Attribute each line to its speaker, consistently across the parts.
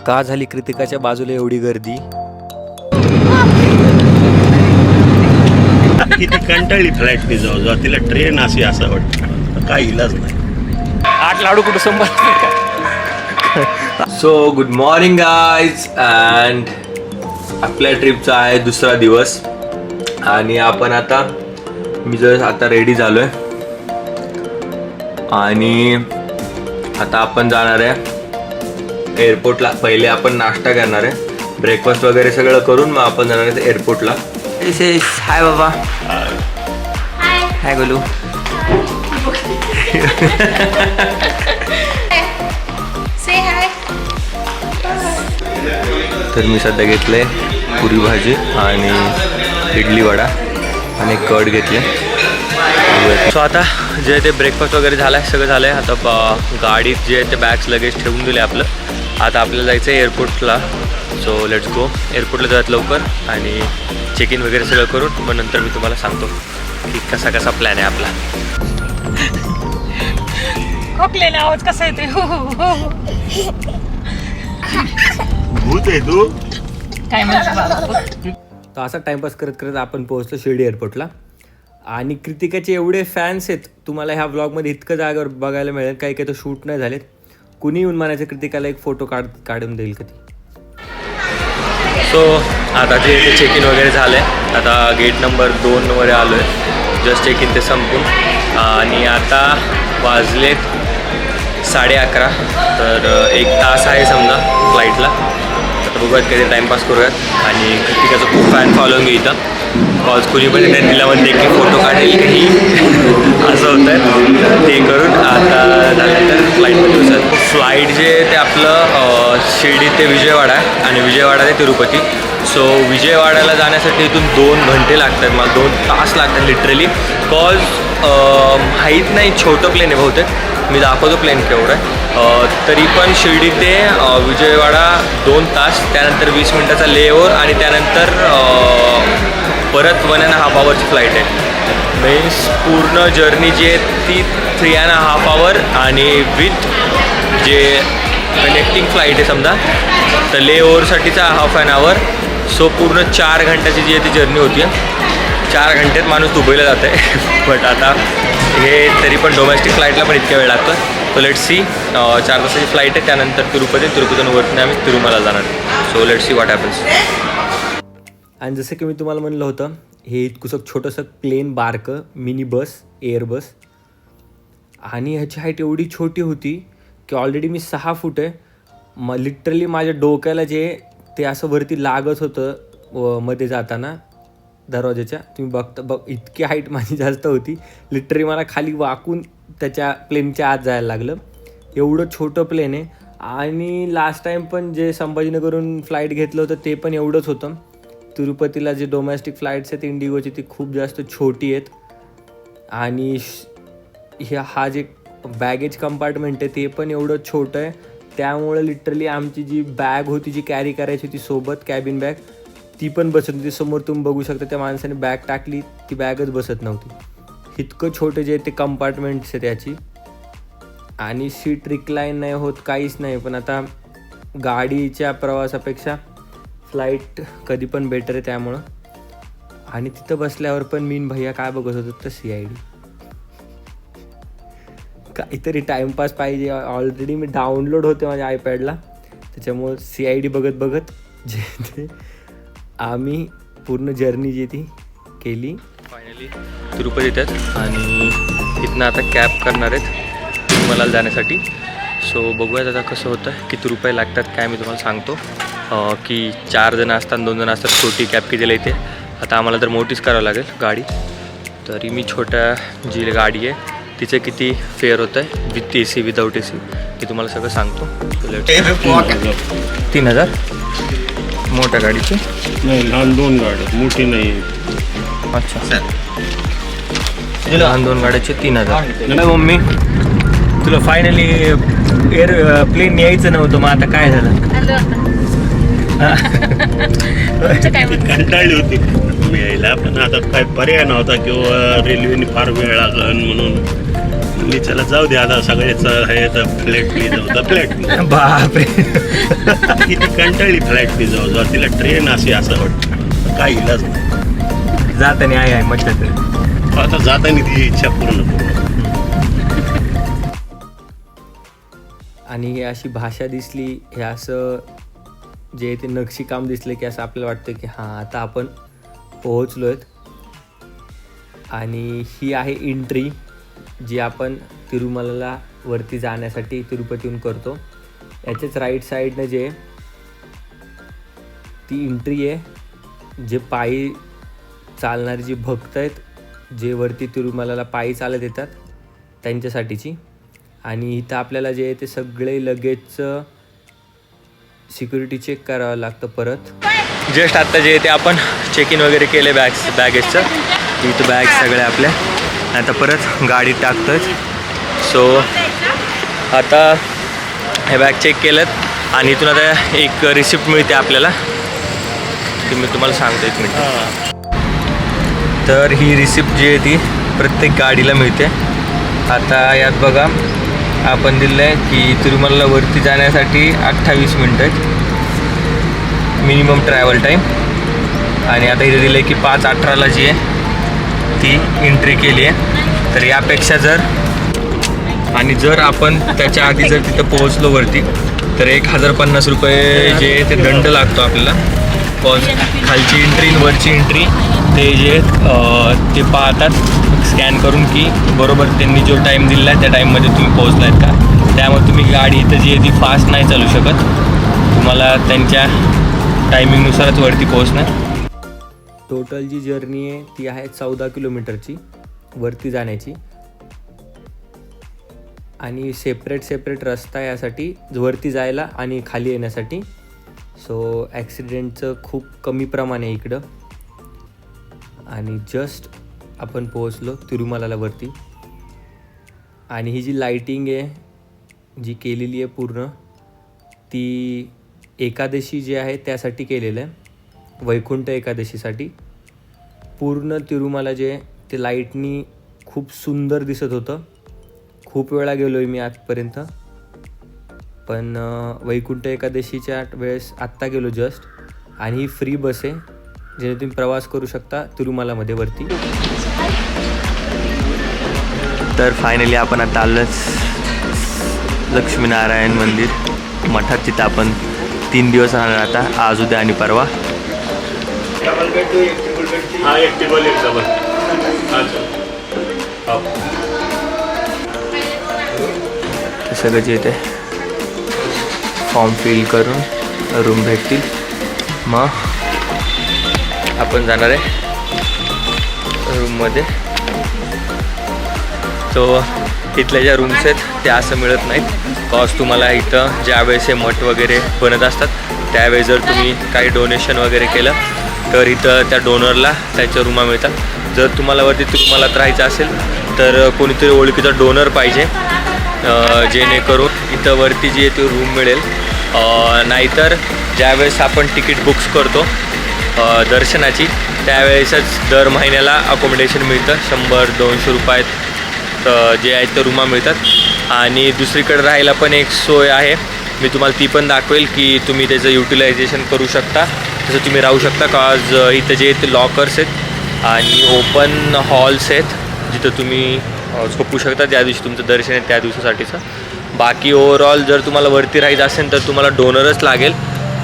Speaker 1: का झाली कृतिकाच्या बाजूला एवढी गर्दी?
Speaker 2: किती कंटाळली फ्लाईटने जाऊ तिला ट्रेन अशी असं वाटतं, काय इलाज नाही.
Speaker 1: 8 लाडू कुठं संभाळ. So good morning guys, and आपल्या ट्रिपचा आहे दुसरा दिवस आणि आपण आता आता रेडी झालोय आणि आता आपण जाणार आहे एअरपोर्टला. पहिले आपण नाश्ता करणार आहे, ब्रेकफास्ट वगैरे सगळं करून मग आपण जाणार आहे एअरपोर्टला. हाय बाबा. हाय गोलू. तर मी सध्या घेतलंय पुरी भाजी आणि इडली वडा आणि कट घेतले. सो आता जे ते ब्रेकफास्ट वगैरे झालं आहे, सगळं झालं आहे. आता गाडीत जे ते बॅग्स लगेज ठेवून दिले आपलं. आता आपल्याला जायचं आहे एअरपोर्टला. So let's go. एअरपोर्टला जात लवकर आणि चेक इन वगैरे सगळं करून मग नंतर मी तुम्हाला सांगतो की कसा प्लॅन आहे आपला.
Speaker 3: खोकलेला आवाज कसा येते?
Speaker 2: भूत आहे तू.
Speaker 3: काय म्हणतो?
Speaker 1: तर असा टाइमपास करत करत आपण पोहोचलो शिर्डी एअरपोर्टला. आणि कृतिकाचे एवढे फॅन्स आहेत, तुम्हाला ह्या ब्लॉगमध्ये इतकं जागेवर बघायला मिळेल. काही काही तर शूट नाही झालेत. कुणी येऊन म्हणायचं कृतिकाला एक फोटो काढून देईल कधी. सो आता जे ते चेक इन वगैरे झालं आहे, आता गेट नंबर 2 वर आलो आहे. जस्ट चेक इन ते संपून आणि आता वाजलेत 11:30. तर 1 तास आहे समजा फ्लाईटला. आता बघूयात कधी टाईमपास करूयात. आणि कृतिकाचं खूप फॅन फॉलोइंग आहे इथं. कॉज कुणी पण तिला म्हणते की फोटो काढेल काही असं होतं आहे. ते करून आता झाल्यानंतर फ्लाईटमध्ये बसत. फ्लाईट जे ते आपलं शिर्डी ते विजयवाडा आहे आणि विजयवाडा ते तिरुपती. सो विजयवाड्याला जाण्यासाठी इथून 2 घंटे लागतात, मला 2 तास लागतात लिटरली. कॉज माहीत नाही, छोटं प्लेन आहे बहुतेक. मी दाखवतो प्लेन केवढं आहे. तरी पण शिर्डी ते विजयवाडा 2 तास, त्यानंतर 20 मिनटाचा लेओव्हर आणि त्यानंतर परत 1.5 आवरची फ्लाईट आहे. मीन्स पूर्ण जर्नी जी आहे ती 3.5 आवर आणि विथ जे कनेक्टिंग फ्लाईट आहे समजा तर लेओव्हरसाठीचा 1/2 आवर. सो पूर्ण 4 घंट्याची जी आहे ती जर्नी होती. 4 घंट्यात माणूस दुबईला जात आहे. बट आता हे तरी पण डोमेस्टिक फ्लाईटला पण इतका वेळ लागतो. So let's see. 4 तासाची फ्लाईट आहे, त्यानंतर तिरुपतीतून वरती आम्ही तिरुमला जाणार. So let's see what happens. आणि जसं की मी तुम्हाला म्हणलं होतं, हे इतकुसं छोटंसं प्लेन बारकं मिनी बस, एअर बस. आणि ह्याची हाईट एवढी छोटी होती की ऑलरेडी मी 6 फूट आहे. लिटरली माझ्या डोक्याला जे ते असं वरती लागत होतं मध्ये जाताना दरवाजाच्या. तुम्ही इतकी हाईट माझी जास्त होती. लिटरली मला खाली वाकून त्याच्या प्लेनच्या आत जायला लागलं. एवढं छोटं प्लेन आहे. आणि लास्ट टाईम पण जे संभाजीनगरहून फ्लाईट घेतलं होतं ते पण एवढंच होतं. तिरुपतीला जे डोमेस्टिक फ्लाईट्स आहेत इंडिगोची ती खूप जास्त छोटी आहेत. आणि हा जे बॅगेज कंपार्टमेंट आहे ते पण एवढं छोटं आहे. त्यामुळे लिटरली आमची जी बॅग होती जी कॅरी करायची होती सोबत, कॅबिन बॅग, ती पण बसत नव्हती. समोर तुम्ही बघू शकता त्या माणसाने बॅग टाकली, ती बॅगच बसत नव्हती. इतकं छोटे जे ते कंपार्टमेंट्स आहे त्याची. आणि सीट रिक्लाईन नाही होत, काहीच नाही. पण आता गाडीच्या प्रवासापेक्षा फ्लाईट कधी पण बेटर आहे त्यामुळं. आणि तिथं बसल्यावर पण मीन भैया काय बघत होतो तर CID. काहीतरी टाईमपास पाहिजे. ऑलरेडी मी डाउनलोड होते माझ्या आयपॅडला, त्याच्यामुळं CID बघत जे ते आम्ही पूर्ण जर्नी जी ती केली. फायनली तिरुपती येतात आणि इथनं आता कॅब करणार आहेत मला जाण्यासाठी. सो बघूयात आता कसं होतं, किती रुपये लागतात काय मी तुम्हाला सांगतो. की 4 जण असतात, 2 जण असतात. छोटी कॅब कितीला येते. आता आम्हाला तर मोठीच करावं लागेल गाडी. तरी मी छोट्या जी गाडी आहे तिचं किती फेअर होतं आहे विथ AC विदाऊट AC हे तुम्हाला सगळं सांगतो. 3,000 मोठ्या गाडीची.
Speaker 2: नाही, लहान 2 गाड्या, मोठी नाही.
Speaker 1: अच्छा, लहान 2 गाड्याचे 3,000. मम्मी तुला फायनली प्लेन यायचं नव्हतं, मग आता काय झालं?
Speaker 2: कंटाळली होती मी यायला, पण आता काय पर्याय नव्हता किंवा रेल्वेने फार वेळ लागन म्हणून म्हणली चला जाऊ दे आता सगळेच आहे तर फ्लॅट जाऊ तर फ्लॅट.
Speaker 1: बापरे
Speaker 2: किती कंटाळली फ्लाईट जाऊ तिला ट्रेन अशी असं वाटतं काय इलाज नाही.
Speaker 1: जाताना आहे मज्जा तरी.
Speaker 2: आता जाताना ती इच्छा पूर्ण करू.
Speaker 1: आणि ही अशी भाषा दिसली, हे असं जे ते नक्षीकाम दिसले की असं आपल्याला वाटतं की हां आता आपण पोहोचलो आहेत. आणि ही आहे एंट्री जी आपण तिरुमलाला वरती जाण्यासाठी तिरुपतीहून करतो. याच्याच राईट साईडनं जे ती एंट्री आहे, जे पायी चालणारे जे भक्त आहेत जे वरती तिरुमलाला पायी चालत येतात त्यांच्यासाठीची. आणि इथं आपल्याला जे आहे ते सगळे लगेच सिक्युरिटी चेक करावं लागतं परत. जस्ट आत्ता जे आहे ते आपण चेक इन वगैरे केले बॅगेजचं. इथं बॅग सगळ्या आपल्या आता परत गाडीत टाकतोय. सो आता हे बॅग चेक केलं आणि इथून आता एक रिसिप्ट मिळते आपल्याला, ती मी तुम्हाला सांगतो एक मिनिट. तर ही रिसिप्ट जी आहे ती प्रत्येक गाडीला मिळते. आता यात बघा आपण दिलं आहे की तिरुमलाला वरती जाण्यासाठी 28 मिनटं आहेत मिनिमम ट्रॅव्हल टाईम. आणि आता इथे दिलं आहे की 5:18ला जी आहे ती एंट्री केली आहे. तर यापेक्षा जर आपण त्याच्या आधी जर तिथं पोहोचलो वरती तर 1050 रुपये जे ते दंड लागतो आपल्याला. कॉज खालची एंट्री वरची एंट्री ते जे ते पाहतात स्कॅन करून की बरोबर त्यांनी जो टाईम दिला आहे त्या टाईममध्ये तुम्ही पोहोचला आहेत का. त्यामुळे तुम्ही गाडी इथं जी आहे ती फास्ट नाही चालू शकत, तुम्हाला त्यांच्या टायमिंगनुसारच वरती पोहोचणार. टोटल जी जर्नी आहे ती आहे 14 किलोमीटरची वरती जाण्याची. आणि सेपरेट रस्ता आहे यासाठी वरती जायला आणि खाली येण्यासाठी. सो ॲक्सिडेंटचं खूप कमी प्रमाण आहे इकडं. आणि जस्ट आपण पोहोचलो तिरुमलाला वरती. आणि ही जी लाईटिंग आहे जी केलेली आहे पूर्ण ती एकादशी जी आहे त्यासाठी केलेलं आहे, वैकुंठ एकादशीसाठी. पूर्ण तिरुमला जे ते लाईटनी खूप सुंदर दिसत होतं. खूप वेळा गेलो आहे मी आजपर्यंत, पण वैकुंठ एकादशीच्या वेळेस आत्ता गेलो जस्ट. आणि ही फ्री बस आहे जेणे तुम्ही प्रवास करू शकता तिरुमलामध्ये वरती. तर फायनली आपण आता आलोच लक्ष्मीनारायण मंदिर मठात, तिथं आपण 3 दिवस राहणार आता, आज उद्या आणि परवा. सगळं जे येते फॉर्म फिल करून रूम भेटतील, मग आपण जाणार आहे रूममध्ये. सो इथल्या ज्या रूम्स आहेत त्या असं मिळत नाहीत. कॉज तुम्हाला इथं ज्यावेळेस हे मठ वगैरे बनत असतात त्यावेळेस जर तुम्ही काही डोनेशन वगैरे केलं तर इथं त्या डोनरला त्याच्या रूमा मिळतात. जर तुम्हाला वरती तिरुमलात राहायचं असेल तर कोणीतरी ओळखीचा डोनर पाहिजे, जेणेकरून इथं वरती जी आहे ती रूम मिळेल. नाहीतर ज्यावेळेस आपण तिकीट बुक्स करतो दर्शनाची त्यावेळेसच दर महिन्याला अकोमोडेशन मिळतं. 100-200 रुपयात जे आहेत ते रूमा मिळतात. आणि दुसरीकडे राहायला पण एक सोय आहे, मी तुम्हाला ती पण दाखवेल की तुम्ही त्याचं युटिलायझेशन करू शकता, तसं तुम्ही राहू शकता. कॉज इथं जे ते लॉकर्स आहेत आणि ओपन हॉल्स आहेत जिथं तुम्ही झोपू शकता ज्या दिवशी तुमचं दर्शन आहे त्या दिवसासाठीचं. बाकी ओव्हरऑल जर तुम्हाला वरती राहायचं असेल तर तुम्हाला डोनरच लागेल.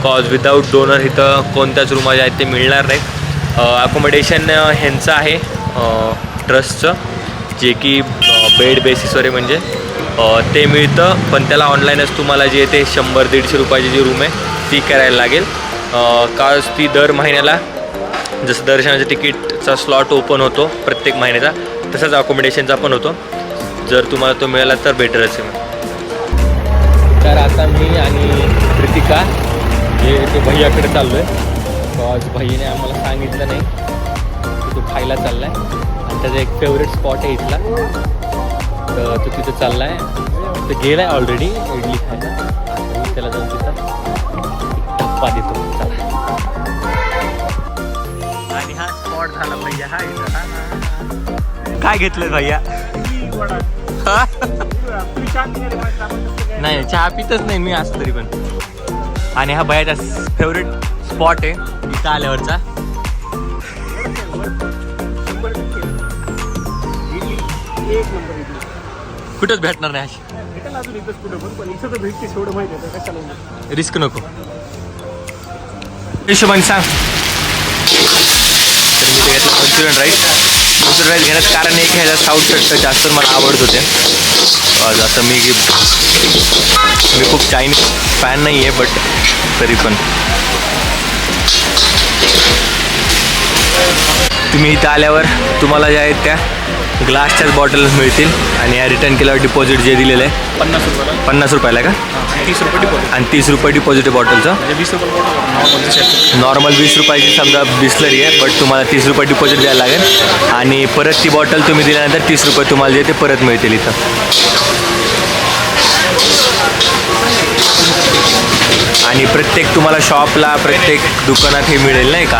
Speaker 1: कॉज विदाऊट डोनर इथं कोणत्याच रूमा ज्या आहेत ते मिळणार नाहीत. अकोमोडेशन ह्यांचं आहे ट्रस्टचं, जे की बेड बेसिसवर आहे, म्हणजे ते मिळतं. पण त्याला ऑनलाईनच तुम्हाला जे ते 100-150 रुपयाची जी रूम आहे ती करायला लागेल. काज ती दर महिन्याला जसं दर्शनाचं तिकीटचा स्लॉट ओपन होतो प्रत्येक महिन्याचा, तसंच अकोमोडेशनचा पण होतो. जर तुम्हाला तो मिळाला तर बेटरच आहे. तर आता मी आणि कृतिका हे ते भैयाकडे चाललो आहे. कॉज भैयाने आम्हाला सांगितलं नाही की तो खायला चालला आहे आणि त्याचा एक फेवरेट स्पॉट आहे इथला, तर तो तिथं चालला आहे. तर गेला आहे ऑलरेडी इडली खायला. आता मी त्याला जाऊन तिथं धप्पा देतो. चला. आणि हा स्पॉट झाला भैया. हा इथं काय घेतलं भैया? नाही चहा पितच नाही मी असं तरी पण. आणि हा भयाचा फेवरेट स्पॉट आहे इथं आल्यावरचा. कुठंच भेटणार नाही अशी रिस्क नको. हिशोबाने सांग. तर मी घेतलं मंचुरियन राईस. मंचुरियन राईस घेण्याचं कारण एक ह्याचा साऊथ साईडचं जास्त मला आवडत होते. जसं मी खूप चायनीज फॅन नाही आहे, बट तरी पण तुम्ही इथं आल्यावर तुम्हाला ज्या आहेत त्या ग्लासच्याच बॉटल मिळतील. आणि या रिटर्न केल्यावर डिपॉझिट जे दिलेलं आहे 50 रुपयाला का?
Speaker 4: 30 रुपये डिपॉझिट.
Speaker 1: आणि 30 रुपये डिपॉझिट आहे बॉटलचं.
Speaker 4: 20 रुपये नॉर्मल.
Speaker 1: नॉर्मल 20 रुपयाची समजा बिस्लरी आहे, बट तुम्हाला 30 रुपये डिपॉझिट द्यायला लागेल. आणि परत ती बॉटल तुम्ही दिल्यानंतर 30 रुपये तुम्हाला जे ते परत मिळतील इथं. आणि प्रत्येक तुम्हाला शॉपला प्रत्येक दुकानात हे मिळेल नाही का.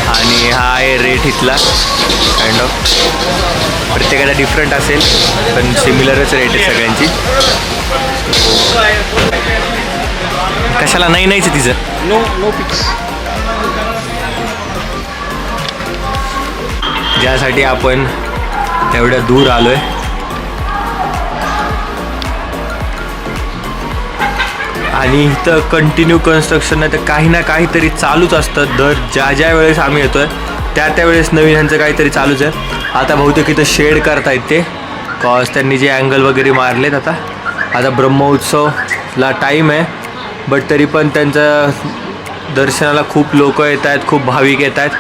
Speaker 1: आणि हा आहे रेट इथला काइंड ऑफ. प्रत्येकाचा डिफरंट असेल पण सिमिलरच रेट आहे सगळ्यांची. कशाला नाहीच तिचं.
Speaker 4: No fix.
Speaker 1: ज्यासाठी आपण एवढ्या दूर आलोय. आणि इथं कंटिन्यू कन्स्ट्रक्शन आहे, तर काही ना काहीतरी चालूच असतं. दर ज्या वेळेस आम्ही येतोय त्या वेळेस नवीन ह्यांचं काहीतरी चालूच आहे. आता बहुतेक इथं शेड करतायत ते, कॉज त्यांनी जे अँगल वगैरे मारलेत. आता ब्रह्मोत्सवला टाईम आहे, बट तरी पण त्यांचं दर्शनाला खूप लोक येत आहेत, खूप भाविक येत आहेत.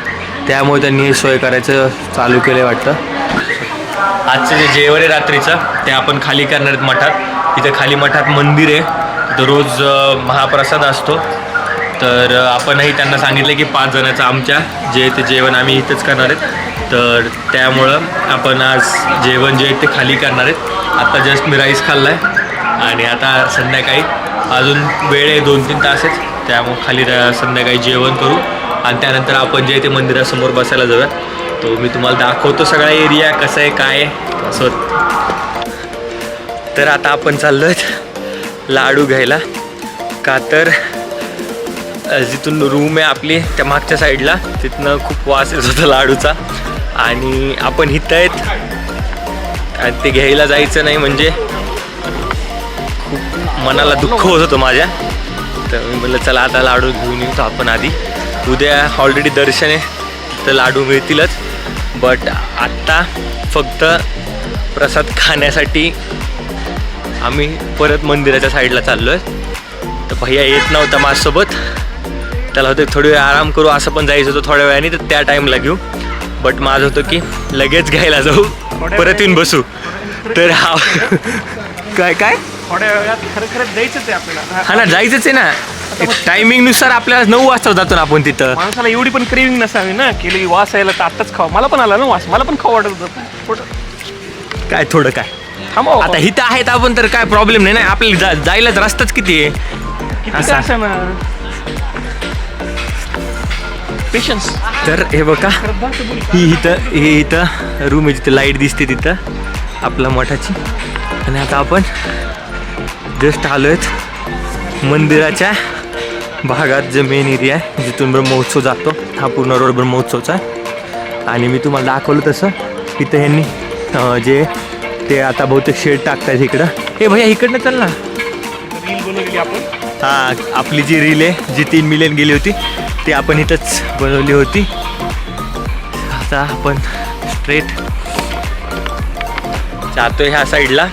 Speaker 1: त्यामुळे त्यांनी हे सोय करायचं चालू केलं वाटतं. आजचं जे जेवण आहे रात्रीचं ते आपण खाली करणार आहेत मठात. इथं खाली मठात मंदिर आहे, तर रोज महाप्रसाद असतो. तर आपणही त्यांना सांगितलं की 5 जणांचं आमच्या जे ते जेवण आम्ही इथंच करणार आहेत. तर त्यामुळं आपण आज जेवण जे आहे ते खाली करणार आहेत. आत्ता जस्ट मी राईस खाल्ला आहे आणि आता संध्याकाळी अजून वेळ आहे 2-3 तास आहेत. त्यामुळं खाली संध्याकाळी जेवण करू आणि त्यानंतर आपण जे आहे ते मंदिरासमोर बसायला जाऊया. तो मी तुम्हाला दाखवतो सगळा एरिया कसं आहे काय आहे असं. तर आता आपण चाललो आहेत लाडू घ्यायला, का तर जिथून रूम आहे आपली त्या मागच्या साईडला तिथनं खूप वास येत होता लाडूचा. आणि आपण इथं आहेत आणि ते घ्यायला जायचं नाही म्हणजे खूप मनाला दुःख होत होतं माझ्या. तर मी म्हटलं चला आता लाडू घेऊन येतो आपण आधी. उद्या ऑलरेडी दर्शन आहे तर लाडू मिळतीलच, बट आत्ता फक्त प्रसाद खाण्यासाठी आम्ही परत मंदिराच्या साईडला चाललो आहे. तर भैया येत नव्हता माझ्यासोबत, त्याला होतं थोडी वेळ आराम करू असं पण जायचं होतं थोड्या वेळाने, तर त्या टाईमला घेऊ. बट माझं होतं की लगेच घ्यायला जाऊ परत येऊन बसू. तर हा काय
Speaker 4: थोड्या वेळात खरं जायचंच आहे आपल्याला.
Speaker 1: हा ना, जायचंच आहे ना. टायमिंगनुसार आपल्याला 9 वाजता जातो ना आपण तिथं.
Speaker 4: माणसाला एवढी पण क्रेविंग नसावी ना की वास यायला तर आत्ताच खावा. मला पण आला ना वास, मला पण खाऊ वाटत होतं.
Speaker 1: काय थोडं काय
Speaker 4: थांबव
Speaker 1: आता इथं आहेत आपण तर काय प्रॉब्लेम नाही ना. आपल्याला जायलाच रस्ताच किती आहे.
Speaker 4: किती असं ना पेशन्स.
Speaker 1: तर हे बघा ही इथं रूम आहे जिथं लाईट दिसते तिथं आपल्या मठाची. आणि आता आपण जस्ट आलो आहेत मंदिराच्या भागात जे मेन एरिया आहे जिथून ब्रह्मोत्सव जातो. हा पूर्ण रोड ब्रह्मोत्सवचा आहे. आणि मी तुम्हाला दाखवलं तसं इथं ह्यांनी जे ते आता बहुतेक शेड टाकतात इकडं. हे भैया इकडनं चल ना.
Speaker 4: रील बनवली आपण.
Speaker 1: हां, आपली जी रील आहे जी 3 मिलियन गेली होती ती आपण इथंच बनवली होती. आता आपण स्ट्रेट जातोय ह्या साईडला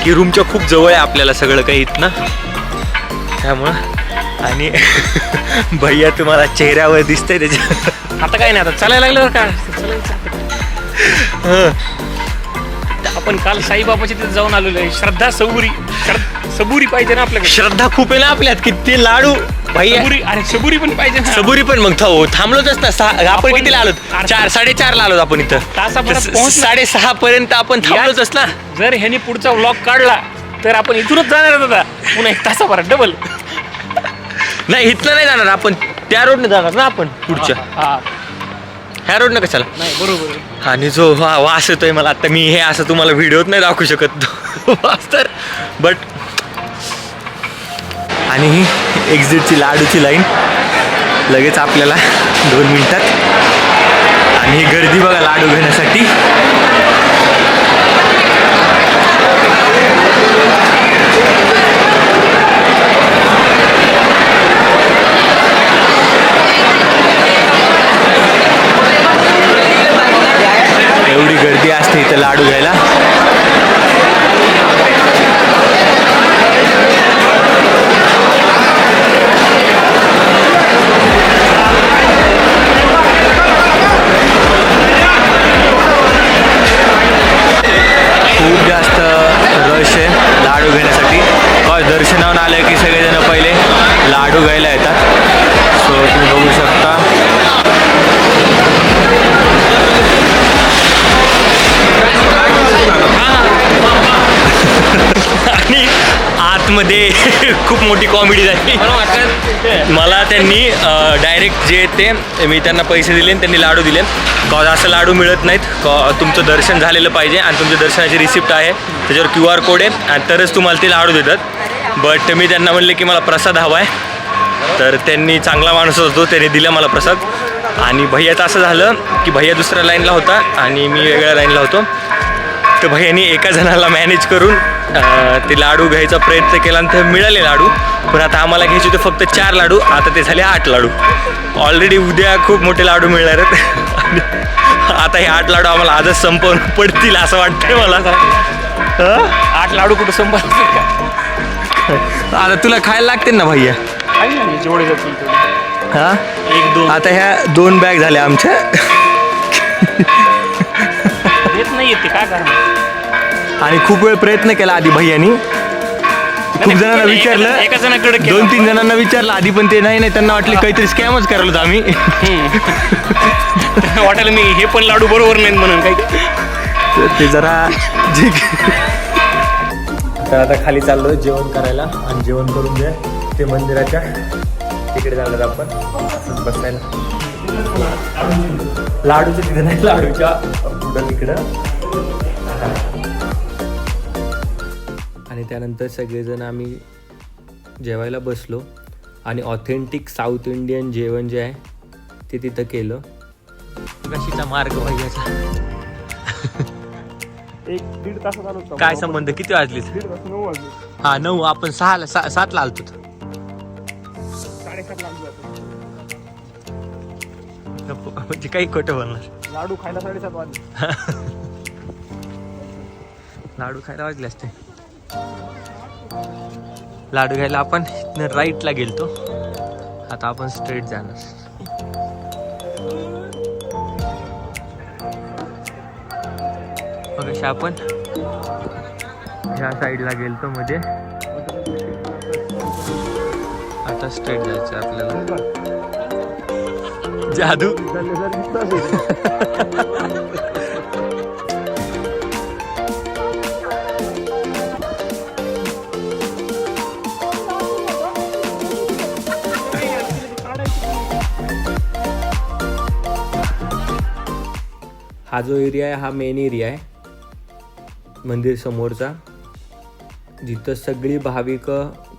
Speaker 1: की रूमच्या खूप जवळ आहे आपल्याला सगळं काही इथनं. त्यामुळं आणि भैया तुम्हाला चेहऱ्यावर दिसतंय त्याच्या.
Speaker 4: आता काय नाही, आता चालायला लागलं का. आपण काल साईबाबाच्या तिथे जाऊन आलेलो आहे. श्रद्धा सबुरी पाहिजे ना आपल्याकडे.
Speaker 1: श्रद्धा खूप आहे ना आपल्यात की ते लाडू भैया.
Speaker 4: अरे सबुरी पण पाहिजे ना.
Speaker 1: सबुरी पण मग थांबलोच ना. आपण कितीला आलो? 4-4:30ला आलो आपण इथं.
Speaker 4: तासाभरात पोहोचलो.
Speaker 1: 6:30 पर्यंत आपण थांबलोच ना.
Speaker 4: जर ह्यानी पुढचा व्लॉग काढला तर आपण इथूनच जाणार होता पुन्हा 1 तासाभरात डबल.
Speaker 1: नाही इथलं नाही जाणार आपण, त्या रोडने जाणार ना आपण पुढच्या. ह्या रोडनं कशाला.
Speaker 4: नाही बरोबर.
Speaker 1: आणि जो वास येतोय मला आता, मी हे असं तुम्हाला व्हिडिओत नाही दाखवू शकत वास तर. बट आणि ही एक्झिटची लाडूची लाईन लगेच आपल्याला 2 मिनिटात. आणि ही गर्दी बघा लाडू घेण्यासाठी. एवढी गर्दी असते इथं लाडू घ्यायला. खूप जास्त रश आहे लाडू घेण्यासाठी. दर्शनावरून आलं की सगळेजण पहिले लाडू घ्यायला येतात. सो तुम्ही बघू शकता. आणि आतमध्ये खूप मोठी कॉमेडी झाली. मला त्यांनी डायरेक्ट जे ते मी त्यांना पैसे दिले आणि त्यांनी लाडू दिले. कॉज असं लाडू मिळत नाहीत. तुमचं दर्शन झालेलं पाहिजे आणि तुमच्या दर्शनाची रिसिप्ट आहे, त्याच्यावर QR कोड आहे आणि तरच तुम्हाला ते लाडू देतात. बट मी त्यांना म्हणले की मला प्रसाद हवा आहे. तर त्यांनी चांगला माणूस होतो, त्याने दिला मला प्रसाद. आणि भैयाचं असं झालं की भैया दुसऱ्या लाईनला होता आणि मी वेगळ्या लाईनला होतो. तर भैयानी एका जणाला मॅनेज करून ते लाडू घ्यायचा प्रयत्न केला आणि ते मिळाले लाडू. पण आता आम्हाला घ्यायचे होते फक्त 4 लाडू, आता ते झाले 8 लाडू. ऑलरेडी उद्या खूप मोठे लाडू मिळणार आहेत. आता हे 8 लाडू आम्हाला आजच संपवून पडतील असं वाटतंय मला.
Speaker 4: 8 लाडू कुठं संपत.
Speaker 1: आता तुला खायला लागते ना भैया.
Speaker 4: जेवढे जातील तेवढे.
Speaker 1: हा
Speaker 4: 1-2
Speaker 1: आता ह्या 2 बॅग झाल्या आमच्या.
Speaker 4: येत नाही येते काय करणार.
Speaker 1: आणि खूप वेळ प्रयत्न केला आधी भैयानी. खूप जणांना विचारलं,
Speaker 4: एका जणाकडे
Speaker 1: 2-3 जणांना विचारलं आधी, पण ते नाही त्यांना वाटलं काहीतरी स्कॅमच करायला होतं आम्ही.
Speaker 4: वाटायला मी हे पण लाडू बरोबर नाहीत म्हणून काही.
Speaker 1: तर ते जरा जे. तर आता खाली चाललो जेवण करायला आणि जेवण करून द्या ते मंदिराच्या तिकडे जाणार आपण असंच बसायला. लाडूच्या तिथे नाही, लाडूच्या पुढं तिकडं. आणि त्यानंतर सगळेजण आम्ही जेवायला बसलो आणि ऑथेंटिक साऊथ इंडियन जेवण जे आहे ते तिथं केलं. कशीचा मार्ग व्हायचा.
Speaker 4: 1-1.5 तासात आलो.
Speaker 1: काय संबंध, किती वाजले?
Speaker 4: 9 वाजले.
Speaker 1: हा 9. आपण 7ला आलतो.
Speaker 4: 7:30 लागले.
Speaker 1: म्हणजे काही खोटं बोलणार.
Speaker 4: लाडू खायला 7:30 वाजले.
Speaker 1: लाडू खायला वाजले असते. लाडू घ्यायला आपण राईटला गेलतो, आता आपण स्ट्रेट जाणार. मग आपण ह्या साईडला गेलतो मध्ये, आता स्ट्रेट जायचं आपल्याला. जादू. हा जो एरिया आहे हा मेन एरिया आहे मंदिर समोरचा, जिथं सगळी भाविक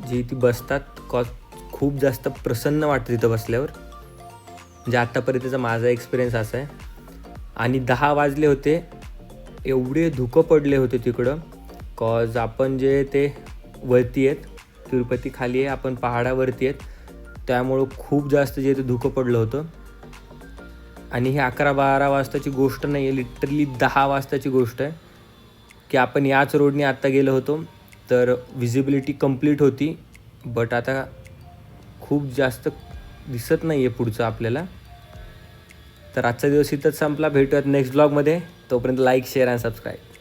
Speaker 1: जी ती बसतात. खूप जास्त प्रसन्न वाटतं तिथं बसल्यावर. म्हणजे आत्तापर्यंतचा माझा एक्सपिरियन्स असा आहे. आणि 10 वाजले होते, एवढे धुकं पडले होते तिकडं. कॉज आपण जे ते वरती आहेत, तिरुपती खाली आहे, आपण पहाडावरती आहेत, त्यामुळं खूप जास्त जे ते धुकं पडलं होतं. आणि ही 11-12 वाजताची गोष्ट नाही आहे, लिटरली 10 वाजताची गोष्ट आहे की आपण याच रोडने आत्ता गेलो होतो. तर विजिबिलिटी कंप्लीट होती, बट आता खूप जास्त दिसत नाही आहे पुढचं आपल्याला. तर आजचा दिवस इथंच संपला. भेटूयात नेक्स्ट ब्लॉगमध्ये. तोपर्यंत लाईक, शेअर आणि सबस्क्राईब.